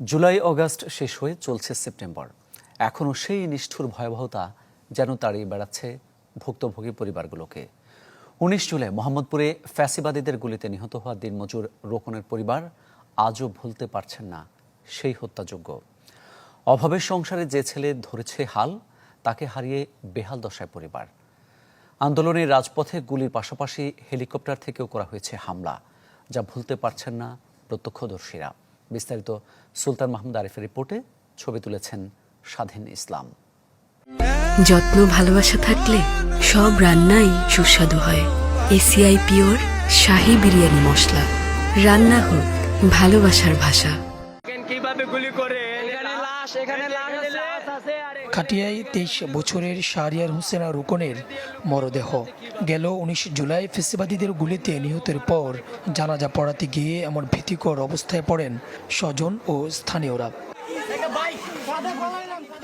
July August শেষ হয়ে চলছে সেপ্টেম্বর। এখনও সেই নিষ্ঠুর ভয়াবহতা যেন তাড়িয়ে বেড়াচ্ছে ভুক্তভোগী পরিবারগুলোকে। ১৯ জুলাই মোহাম্মদপুরে ফ্যাসিবাদীদের গুলিতে নিহত হওয়া দিনমজুর রোকনের পরিবার আজও ভুলতে পারছেন না সেই হত্যাযজ্ঞ। অভাবের সংসারে যে ছেলে ধরেছে হাল, তাকে হারিয়ে বেহাল দশায় পরিবার। আন্দোলনের রাজপথে গুলির পাশাপাশি হেলিকপ্টার থেকেও করা হয়েছে হামলা, যা ভুলতে পারছেন না প্রত্যক্ষদর্শীরা। বিস্তারিত সুলতান মাহমুদ আরিফের রিপোর্টে, ছবি তুলেছেন স্বাধীন ইসলাম। যত্ন ভালোবাসা থাকলে সব রান্নাই সুস্বাদু হয়। এসিআই পিওর শাহী বিরিয়ানি মশলা, রান্না হোক ভালোবাসার ভাষা। খাটিয়ায় ২৩ বছরের শাহরিয়ার হোসেন রোকনের মরদেহ গেল ১৯ জুলাই ফ্যাসিবাদীদের গুলিতে নিহতের পর জানাজা পড়াতে গিয়ে এমন ভীতিকর অবস্থায় পড়েন স্বজন ও স্থানীয়রা।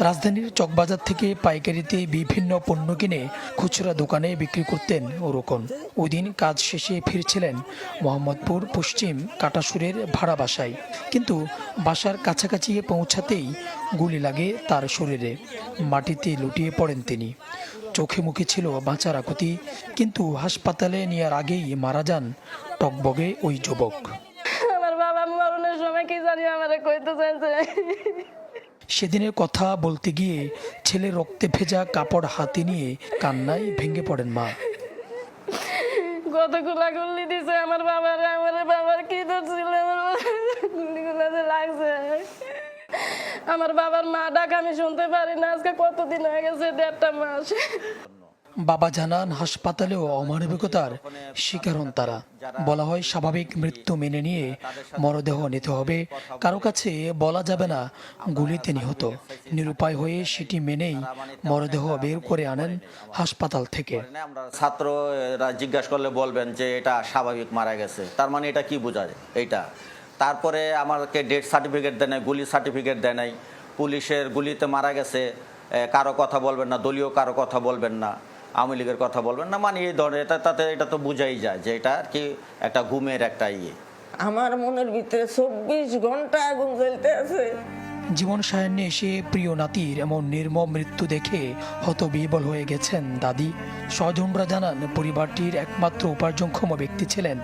রাজধানীর চকবাজার থেকে পাইকারিতে বিভিন্ন পণ্য কিনে খুচরা দোকানে বিক্রি করতেন রোকন। ওই দিন কাজ শেষে ফিরছিলেন মোহাম্মদপুর পশ্চিম কাটাসুরের ভাড়া বাসায়, কিন্তু বাসার কাছাকাছি পৌঁছাতেই গুলি লাগে তার শরীরে। মাটিতে লুটিয়ে পড়েন তিনি। চোখে মুখে ছিল বাঁচার আকুতি, কিন্তু হাসপাতালে নেওয়ার আগেই মারা যান টকবগে ওই যুবক। আমার বাবা মরণের সময় কি জানি আমারে কইতে চাইছে। সেদিনের কথা বলতে গিয়ে ছেলে রক্তে ভেজা কাপড় হাতে নিয়ে কান্নায় ভেঙে পড়েন মা। কতগুলা গুলি দিছে আমার বাবার কি ধরছিল, গুলিগুলা যে লাগছে। আমার বাবার মা ডাক আমি শুনতে পারি না, আজকে কতদিন হয়ে গেছে, ১.৫ মাস। বাবা জানান হাসপাতালেও অমানবিকতার শিকার হন তারা। বলা হয় স্বাভাবিক মৃত্যু মেনে নিয়ে মরদেহ নিতে হবে, কারো কাছে বলা যাবে না গুলিতে নিহত। নিরুপায় হয়ে সেটি মেনেই মরদেহ বের করে আনেন হাসপাতাল থেকে। ছাত্ররা জিজ্ঞাসা করলে বলবেন যে এটা স্বাভাবিক মারা গেছে, তার মানে এটা কি বোঝায় এইটা। তারপরে আমাকে ডেথ সার্টিফিকেট দেয় নাই, গুলি সার্টিফিকেট দেয় নাই। পুলিশের গুলিতে মারা গেছে, কারো কথা বলবেন না, দলীয় কারো কথা বলবেন না, আওয়ামী লীগের কথা বলবেন না, মানে এই ধরনের এটা তো বুঝাই যায় যে এটা আর কি একটা ঘুমের একটা ইয়ে। আমার মনের ভিতরে ২৪ ঘন্টা আগুন জ্বলতে আছে। জীবন সায়ান্নে এসে প্রিয় নাতির এমন নির্মম মৃত্যু দেখে হতবিহ্বল হয়ে গেছেন দাদি। স্বজনরা জানান পরিবারটির একমাত্র উপার্জনক্ষম ব্যক্তি ছিলেন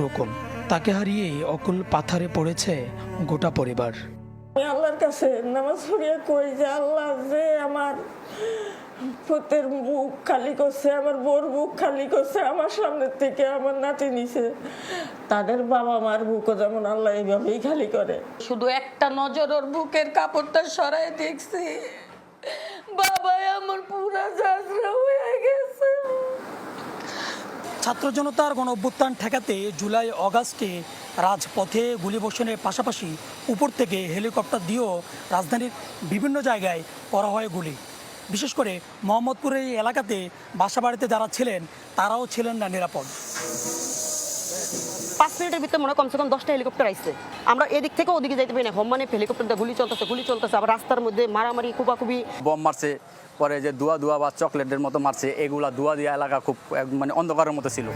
রোকন। তাকে হারিয়ে অকুল পাথারে পড়েছে গোটা পরিবার। আল্লাহর কাছে নামাজ পড়িয়া কই যে আল্লাহ যে আমার পুতের মুখ খালি করছে, আমার বোর মুখ খালি করছে, আমার সামনের থেকে আমার নাতি নিছে, তাদের বাবা মার বুকও যেমন আল্লাহ এইভাবেই খালি করে। শুধু একটা নজর ওর বুকের কাপড়টা সরাই দেখছি, বাবাই আমার পুরা যাত্রা হয়ে গেছে। ছাত্র জনতার গণ অভ্যুত্থান ঠেকাতে জুলাই আগস্টে রাজপথে গুলিবর্ষণের পাশাপাশি উপর থেকে হেলিকপ্টার দিয়েও রাজধানীর বিভিন্ন জায়গায় করা হয় গুলি। বিশেষ করে মোহাম্মদপুরের এই এলাকাতে বাসাবাড়িতে যারা ছিলেন তারাও ছিলেন না নিরাপদ। ৫ মিনিটের ভিতরে মনে হয় কমসে কম 10টা হেলিকপ্টার আসছে। আমরা এদিক থেকে ওদিকে যাইতে পারি না, মানে হেলিকপ্টার দিয়ে গুলি চলতেছে। আবার রাস্তার মধ্যে মারামারি, কুবাকুবি, বম মারছে, পরে যে ধোয়া বা চকলেটের মতো মারছে, এগুলা ধোয়া দিয়ে এলাকা খুব মানে অন্ধকারের মতো ছিল।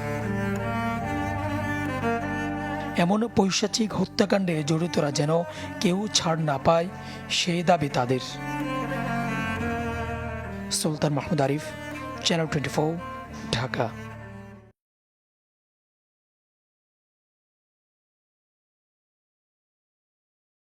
এমন পৈশাচিক হত্যাকাণ্ডে জড়িতরা যেন কেউ ছাড় না পায়, সেই দাবি তাদের। সুলতান মাহমুদ আরিফ, চ্যানেল 24, ঢাকা।